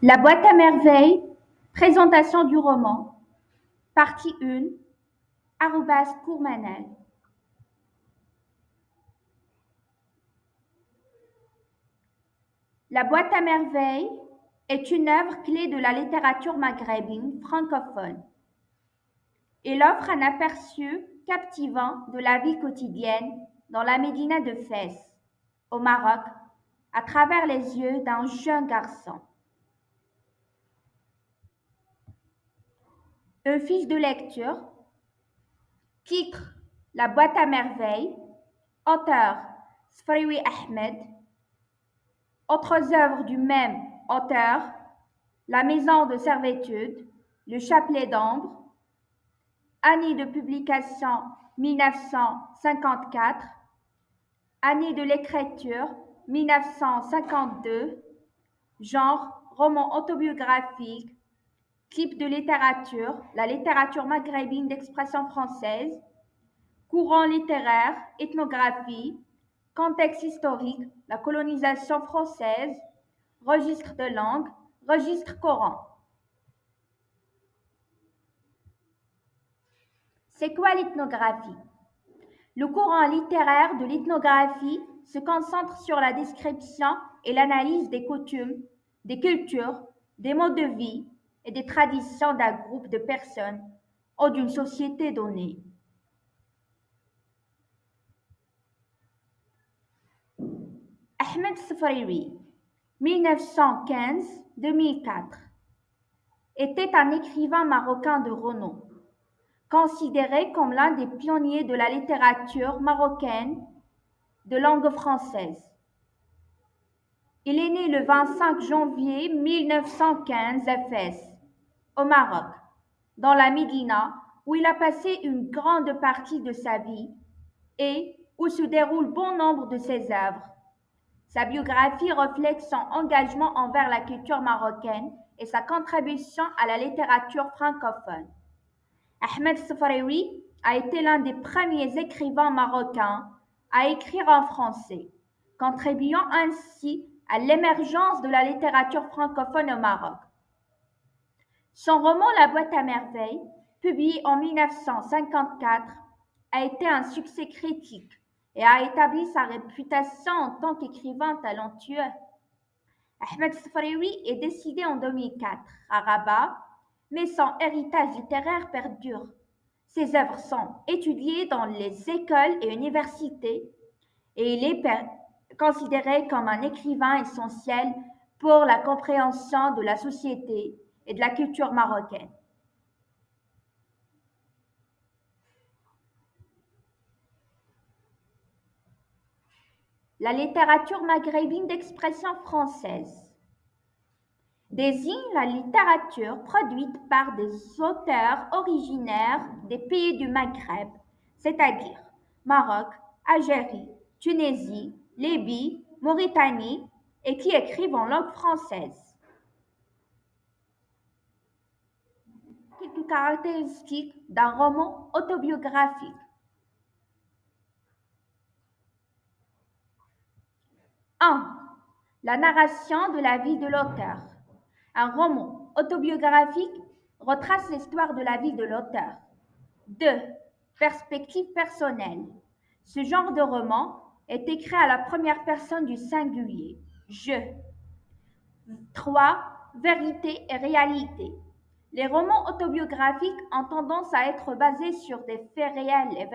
La boîte à merveilles, présentation du roman, partie 1, @Courmanel. La boîte à merveilles est une œuvre clé de la littérature maghrébine francophone. Elle offre un aperçu captivant de la vie quotidienne dans la médina de Fès, au Maroc, à travers les yeux d'un jeune garçon. Une fiche de lecture. Titre: La boîte à merveilles. Auteur: Sfraoui Ahmed. Autres œuvres du même auteur: La maison de servitude, Le chapelet d'ombre. Année de publication 1954. Année de l'écriture 1952. Genre: roman autobiographique. Type de littérature: la littérature maghrébine d'expression française. Courant littéraire: ethnographie. Contexte historique: la colonisation française. Registre de langue: registre courant. C'est quoi l'ethnographie? Le courant littéraire de l'ethnographie se concentre sur la description et l'analyse des coutumes, des cultures, des modes de vie et des traditions d'un groupe de personnes ou d'une société donnée. Ahmed Sfraoui, 1915-2004, était un écrivain marocain de renom, considéré comme l'un des pionniers de la littérature marocaine de langue française. Il est né le 25 janvier 1915 à Fès, au Maroc, dans la Médina, où il a passé une grande partie de sa vie et où se déroule bon nombre de ses œuvres. Sa biographie reflète son engagement envers la culture marocaine et sa contribution à la littérature francophone. Ahmed Sfraoui a été l'un des premiers écrivains marocains à écrire en français, contribuant ainsi à l'émergence de la littérature francophone au Maroc. Son roman La boîte à merveilles, publié en 1954, a été un succès critique et a établi sa réputation en tant qu'écrivain talentueux. Ahmed Sfraoui est décédé en 2004 à Rabat, mais son héritage littéraire perdure. Ses œuvres sont étudiées dans les écoles et universités et il est considéré comme un écrivain essentiel pour la compréhension de la société et de la culture marocaine. La littérature maghrébine d'expression française désigne la littérature produite par des auteurs originaires des pays du Maghreb, c'est-à-dire Maroc, Algérie, Tunisie, Libye, Mauritanie, et qui écrivent en langue française. Quelques caractéristiques d'un roman autobiographique. 1. La narration de la vie de l'auteur. Un roman autobiographique retrace l'histoire de la vie de l'auteur. 2. Perspective personnelle. Ce genre de roman est écrit à la première personne du singulier, je. 3. Vérité et réalité. Les romans autobiographiques ont tendance à être basés sur des faits réels et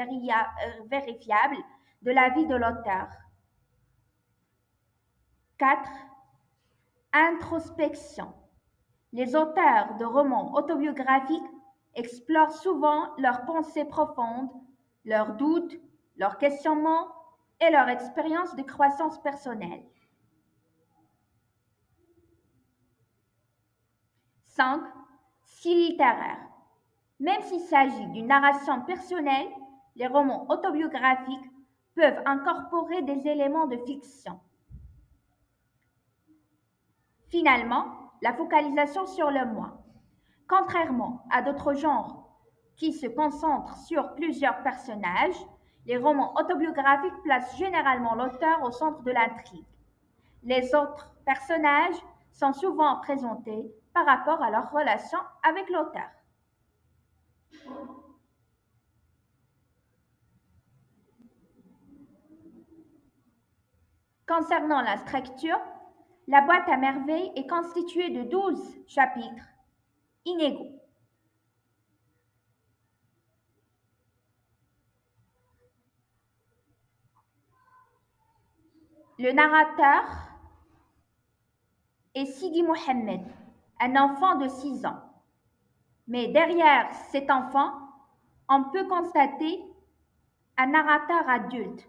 vérifiables de la vie de l'auteur. 4. Introspection. Les auteurs de romans autobiographiques explorent souvent leurs pensées profondes, leurs doutes, leurs questionnements et leur expérience de croissance personnelle. 5. Style littéraire. Même s'il s'agit d'une narration personnelle, les romans autobiographiques peuvent incorporer des éléments de fiction. Finalement, la focalisation sur le moi. Contrairement à d'autres genres qui se concentrent sur plusieurs personnages, les romans autobiographiques placent généralement l'auteur au centre de l'intrigue. Les autres personnages sont souvent présentées par rapport à leur relation avec l'auteur. Concernant la structure, la boîte à merveilles est constituée de 12 chapitres inégaux. Le narrateur est Sidi Mohamed, un enfant de 6 ans. Mais derrière cet enfant, on peut constater un narrateur adulte.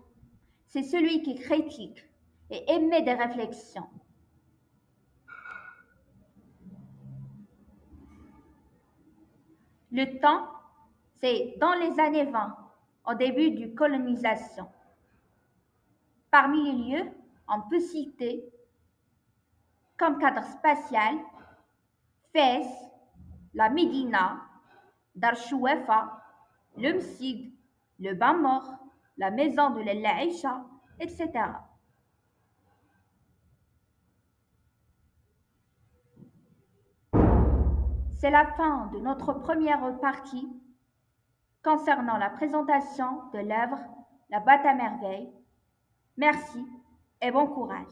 C'est celui qui critique et émet des réflexions. Le temps, c'est dans les années 20, au début de colonisation. Parmi les lieux, on peut citer comme cadre spatial Fès, la Médina, Dar Chouefa, le Msig, le Bain Mort, la maison de l'Aïcha, etc. C'est la fin de notre première partie concernant la présentation de l'œuvre La boîte à merveilles. Merci et bon courage.